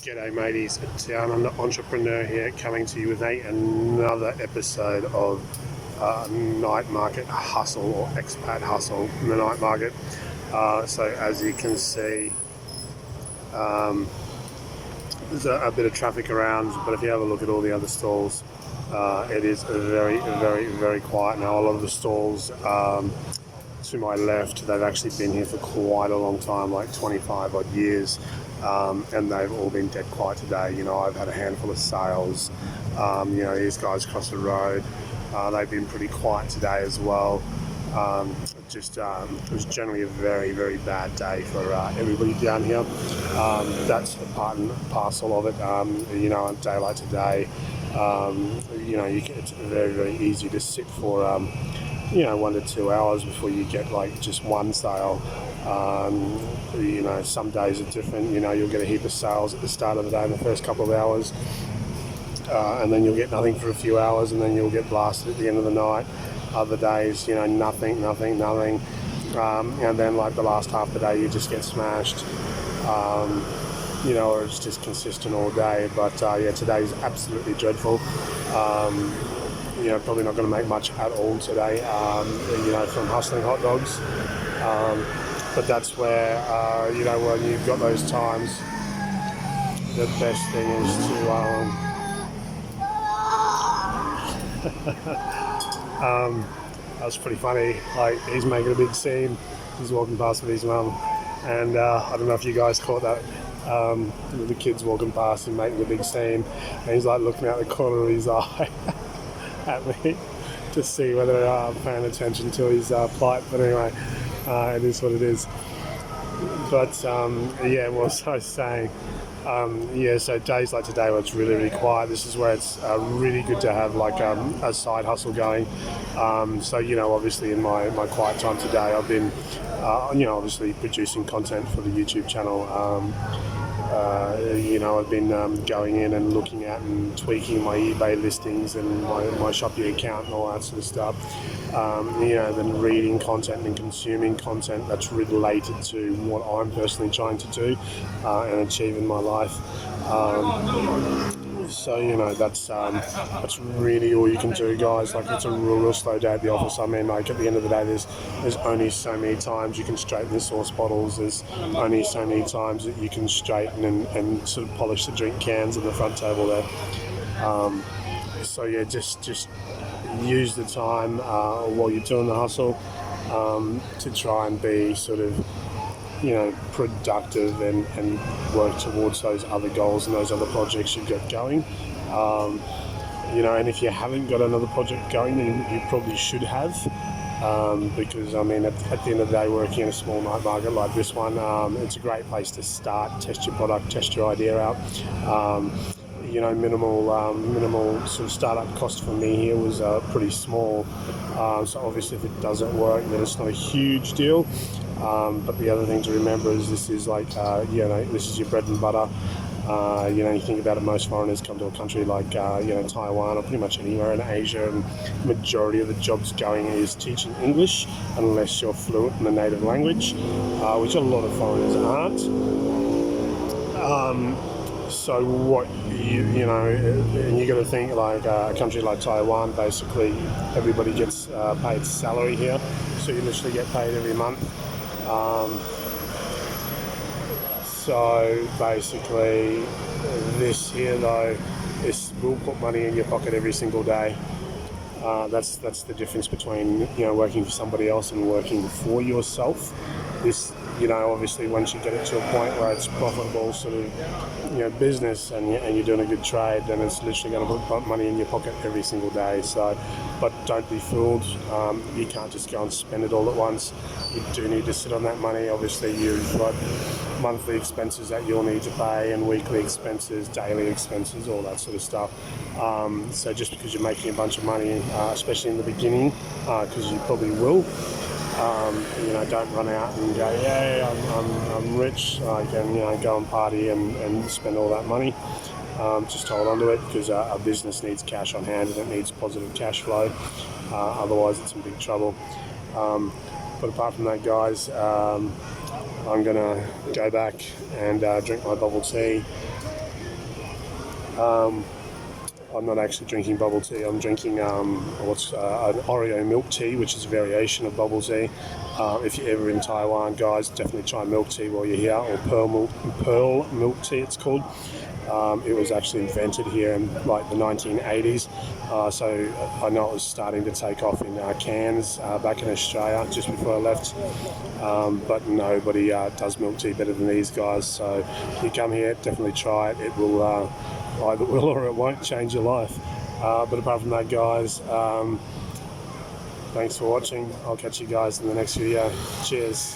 G'day mateys, Down Under Entrepreneur here, coming to you with another episode of Night Market Hustle or Expat Hustle in the night market. So as you can see, there's a bit of traffic around, but if you have a look at all the other stalls, it is very, very, very quiet now. A lot of the stalls to my left, they've actually been here for quite a long time, like 25 odd years. And they've all been dead quiet today. You know, I've had a handful of sales. You know, these guys across the road, they've been pretty quiet today as well. It was generally a very, very bad day for everybody down here. That's the part and parcel of it. You know, on a day like today, you know, it's very, very easy to sit for, you know, 1 to 2 hours before you get like just one sale. You know, some days are different. You know, you'll get a heap of sales at the start of the day in the first couple of hours, and then you'll get nothing for a few hours, and then you'll get blasted at the end of the night. Other days, you know, nothing, and then like the last half of the day you just get smashed. You know, or it's just consistent all day. But yeah, today's absolutely dreadful. You know, probably not going to make much at all today, you know, from hustling hot dogs. But that's where, you know, when you've got those times, the best thing is to, that was pretty funny. Like, he's making a big scene. He's walking past with his mum. And I don't know if you guys caught that. The kid's walking past and making a big scene. And he's like looking out the corner of his eye at me to see whether I'm paying attention to his plight. But anyway, it is what it is. But yeah, what was I saying? Yeah, so days like today where it's really, really quiet, this is where it's really good to have like a side hustle going. So, you know, obviously in my quiet time today, I've been, you know, obviously producing content for the YouTube channel. You know, I've been going in and looking at and tweaking my eBay listings and my Shopee account and all that sort of stuff. You know, then reading content and consuming content that's related to what I'm personally trying to do and achieve in my life. So, you know, that's really all you can do, guys. Like, it's a real slow day at the office. I mean, like, at the end of the day, there's only so many times you can straighten the sauce bottles. There's only so many times that you can straighten and sort of polish the drink cans on the front table there. So yeah, just use the time while you're doing the hustle to try and be sort of, you know, productive and work towards those other goals and those other projects you've got going. You know, and if you haven't got another project going, then you probably should have, because I mean, at the end of the day, working in a small night market like this one, it's a great place to start, test your product, test your idea out. You know, minimal sort of startup cost for me here was pretty small. So obviously, if it doesn't work, then it's not a huge deal. But the other thing to remember is this is like, you know, this is your bread and butter. You know, you think about it, most foreigners come to a country like, you know, Taiwan or pretty much anywhere in Asia, and the majority of the jobs going is teaching English, unless you're fluent in the native language, which a lot of foreigners aren't. So what you know, and you got to think like a country like Taiwan, basically everybody gets paid salary here, so you literally get paid every month. So basically this here though will put money in your pocket every single day. That's the difference between, you know, working for somebody else and working for yourself. This, you know, obviously once you get it to a point where it's profitable sort of, you know, business and you're doing a good trade, then it's literally going to put money in your pocket every single day. So, but don't be fooled. You can't just go and spend it all at once. You do need to sit on that money. Obviously you've got monthly expenses that you'll need to pay, and weekly expenses, daily expenses, all that sort of stuff. So just because you're making a bunch of money, especially in the beginning, because you probably will, you know, don't run out and go, yeah, I'm rich, I can, you know, go and party and spend all that money. Just hold on to it, because a business needs cash on hand and it needs positive cash flow. Otherwise it's in big trouble. But apart from that, guys, I'm gonna go back and drink my bubble tea, I'm not actually drinking bubble tea. I'm drinking what's an Oreo milk tea, which is a variation of bubble tea. If you're ever in Taiwan, guys, definitely try milk tea while you're here, or pearl milk tea it's called. It was actually invented here in like the 1980s, so I know it was starting to take off in cans back in Australia just before I left, but nobody does milk tea better than these guys. So if you come here, definitely try it. It will either will or it won't change your life. But apart from that, guys, thanks for watching. I'll catch you guys in the next video. Cheers.